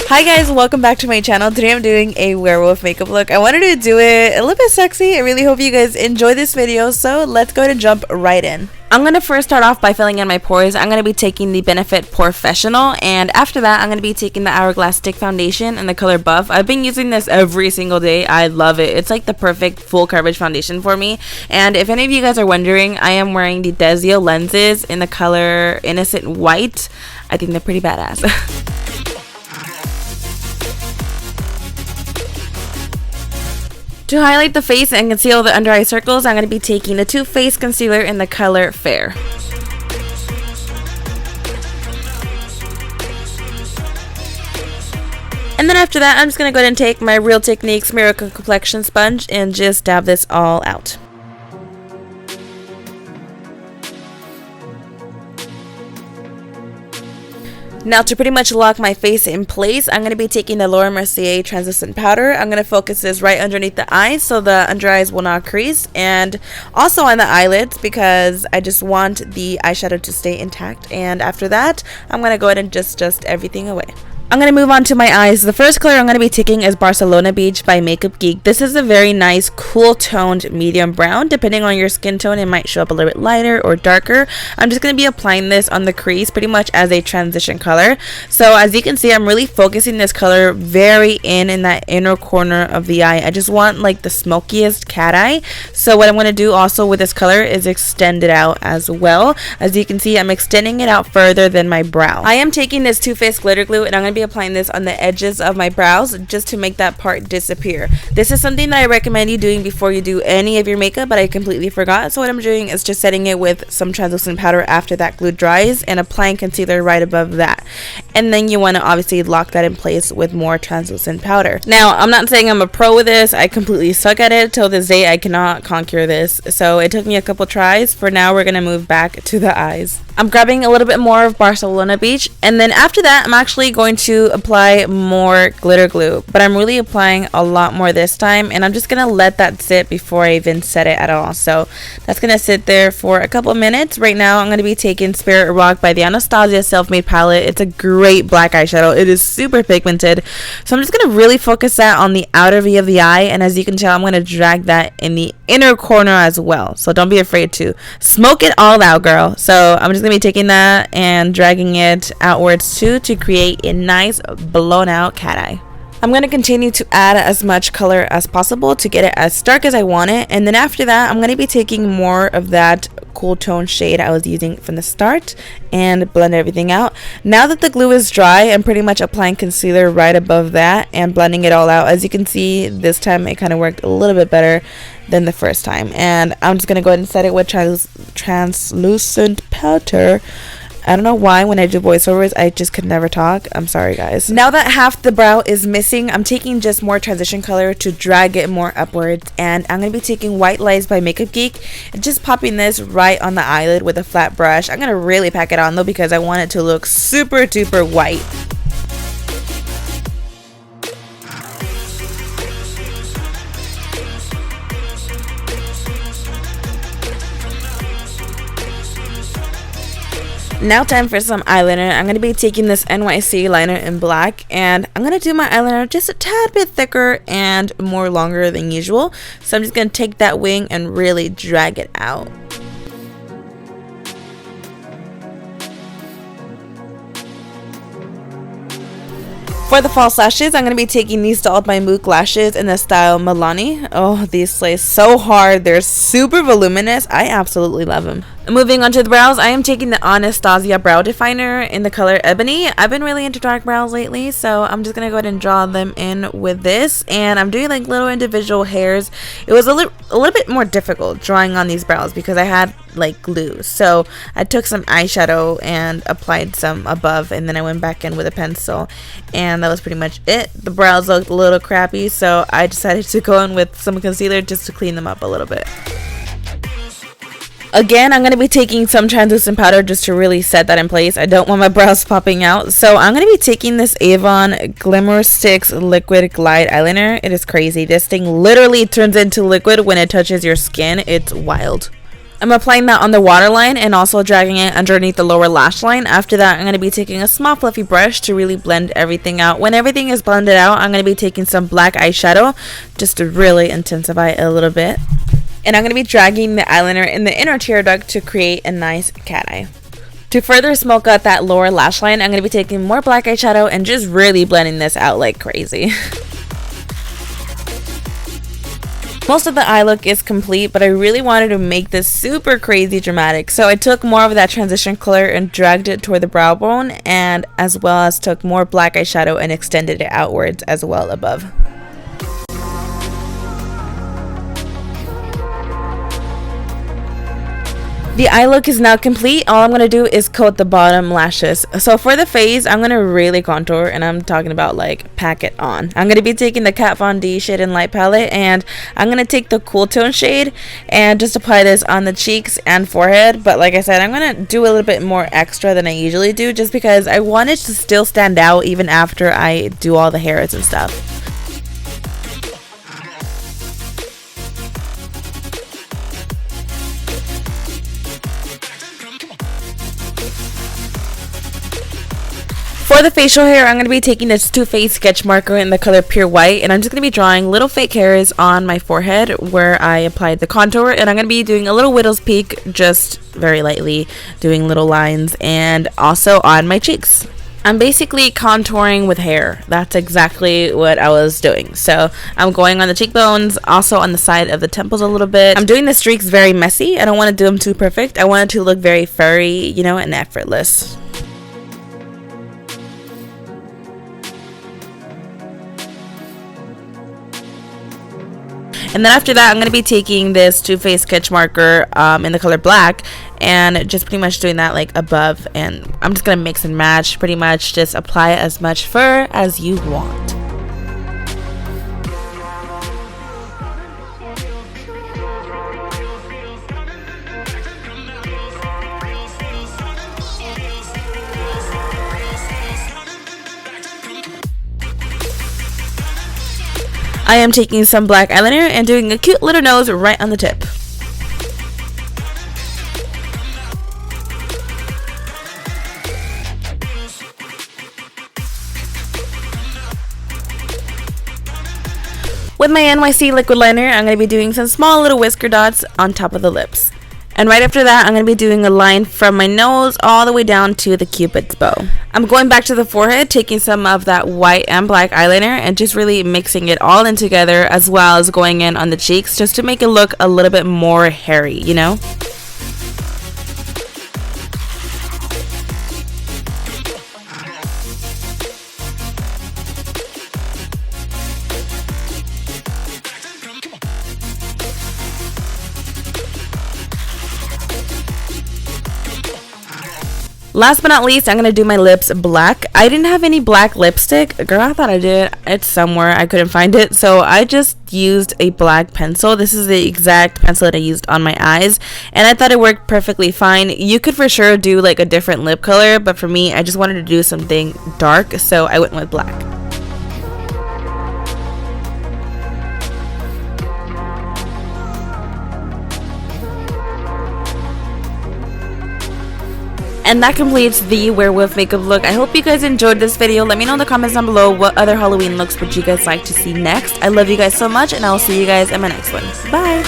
Hi guys, welcome back to my channel. Today I'm doing a werewolf makeup look. I wanted to do it a little bit sexy. I really hope you guys enjoy this video, so let's go ahead and jump right in. I'm going to first start off by filling in my pores. I'm going to be taking the Benefit Porefesional, and after that I'm going to be taking the Hourglass Stick Foundation in the color Buff. I've been using this every single day. I love it. It's like the perfect full coverage foundation for me. And if any of you guys are wondering, I am wearing the Desio lenses in the color Innocent White. I think they're pretty badass. To highlight the face and conceal the under eye circles, I'm going to be taking the Too Faced concealer in the color Fair. And then after that, I'm just going to go ahead and take my Real Techniques Miracle Complexion Sponge and just dab this all out. Now to pretty much lock my face in place, I'm going to be taking the Laura Mercier translucent powder. I'm going to focus this right underneath the eyes so the under eyes will not crease, and also on the eyelids because I just want the eyeshadow to stay intact. And after that, I'm going to go ahead and just dust everything away. I'm going to move on to my eyes. The first color I'm going to be taking is Barcelona Beach by Geek. This is a very nice cool toned medium brown. Depending on your skin tone, it might show up a little bit lighter or darker. I'm just going to be applying this on the crease pretty much as a transition color. So as you can see, I'm really focusing this color very in that inner corner of the eye. I just want like the smokiest cat eye. So what I'm going to do also with this color is extend it out as well. As you can see, I'm extending it out further than my brow. I am taking this Too Faced glitter glue and I'm going to be applying this on the edges of my brows just to make that part disappear. This is something that I recommend you doing before you do any of your makeup, but I completely forgot. So what I'm doing is just setting it with some translucent powder after that glue dries and applying concealer right above that. And then you want to obviously lock that in place with more translucent powder. Now, I'm not saying I'm a pro with this. I completely suck at it. Till this day, I cannot conquer this. So it took me a couple tries. For now, we're going to move back to the eyes. I'm grabbing a little bit more of Barcelona Beach, and then after that I'm actually going to apply more glitter glue, but I'm really applying a lot more this time, and I'm just gonna let that sit before I even set it at all. So that's gonna sit there for a couple of minutes. Right now I'm gonna be taking Spirit Rock by the Anastasia Self-Made palette. It's a great black eyeshadow. It is super pigmented, so I'm just gonna really focus that on the outer V of the eye, and as you can tell, I'm gonna drag that in the inner corner as well. So don't be afraid to smoke it all out, girl. So I'm just gonna be taking that and dragging it outwards too to create a nice blown out cat eye. I'm going to continue to add as much color as possible to get it as dark as I want it, and then after that I'm going to be taking more of that cool tone shade I was using from the start and blend everything out. Now that the glue is dry, I'm pretty much applying concealer right above that and blending it all out. As you can see, this time it kind of worked a little bit better than the first time, and I'm just going to go ahead and set it with translucent powder. I don't know why when I do voiceovers I just could never talk. I'm sorry guys. Now that half the brow is missing, I'm taking just more transition color to drag it more upwards, and I'm going to be taking White Lies by Geek and just popping this right on the eyelid with a flat brush. I'm going to really pack it on though because I want it to look super duper white. Now time for some eyeliner. I'm going to be taking this NYC liner in black, and I'm going to do my eyeliner just a tad bit thicker and more longer than usual. So I'm just going to take that wing and really drag it out. For the false lashes, I'm going to be taking these Dolled by Mooks lashes in the style Milani. Oh, these slay so hard. They're super voluminous. I absolutely love them. Moving on to the brows, I am taking the Anastasia brow definer in the color Ebony. I've been really into dark brows lately, so I'm just going to go ahead and draw them in with this. And I'm doing like little individual hairs. It was a little bit more difficult drawing on these brows because I had like glue. So I took some eyeshadow and applied some above, and then I went back in with a pencil, and that was pretty much it. The brows looked a little crappy, so I decided to go in with some concealer just to clean them up a little bit. Again, I'm going to be taking some translucent powder just to really set that in place. I don't want my brows popping out. So I'm going to be taking this Avon Glimmer Sticks Liquid Glide Eyeliner. It is crazy. This thing literally turns into liquid when it touches your skin. It's wild. I'm applying that on the waterline and also dragging it underneath the lower lash line. After that, I'm going to be taking a small fluffy brush to really blend everything out. When everything is blended out, I'm going to be taking some black eyeshadow just to really intensify it a little bit. And I'm going to be dragging the eyeliner in the inner tear duct to create a nice cat eye. To further smoke out that lower lash line, I'm going to be taking more black eyeshadow and just really blending this out like crazy. Most of the eye look is complete, but I really wanted to make this super crazy dramatic. So I took more of that transition color and dragged it toward the brow bone, and as well as took more black eyeshadow and extended it outwards as well above. The eye look is now complete. All I'm going to do is coat the bottom lashes. So for the face, I'm going to really contour, and I'm talking about like pack it on. I'm going to be taking the Kat Von D Shade and Light palette, and I'm going to take the cool tone shade and just apply this on the cheeks and forehead. But like I said, I'm going to do a little bit more extra than I usually do just because I want it to still stand out even after I do all the hairs and stuff. For the facial hair, I'm going to be taking this Too Faced sketch marker in the color Pure White, and I'm just going to be drawing little fake hairs on my forehead where I applied the contour, and I'm going to be doing a little widow's peak, just very lightly, doing little lines, and also on my cheeks. I'm basically contouring with hair. That's exactly what I was doing. So I'm going on the cheekbones, also on the side of the temples a little bit. I'm doing the streaks very messy. I don't want to do them too perfect. I want it to look very furry, you know, and effortless. And then after that, I'm going to be taking this Too Faced sketch marker in the color black and just pretty much doing that like above. And I'm just going to mix and match, pretty much just apply as much fur as you want. I am taking some black eyeliner and doing a cute little nose right on the tip. With my NYC Liquid Eyeliner, I'm going to be doing some small little whisker dots on top of the lips. And right after that, I'm going to be doing a line from my nose all the way down to the Cupid's bow. I'm going back to the forehead, taking some of that white and black eyeliner and just really mixing it all in together, as well as going in on the cheeks just to make it look a little bit more hairy, you know? Last but not least, I'm going to do my lips black. I didn't have any black lipstick. Girl, I thought I did. It's somewhere. I couldn't find it. So I just used a black pencil. This is the exact pencil that I used on my eyes. And I thought it worked perfectly fine. You could for sure do like a different lip color. But for me, I just wanted to do something dark. So I went with black. And that completes the werewolf makeup look. I hope you guys enjoyed this video. Let me know in the comments down below what other Halloween looks would you guys like to see next. I love you guys so much, and I will see you guys in my next one. Bye!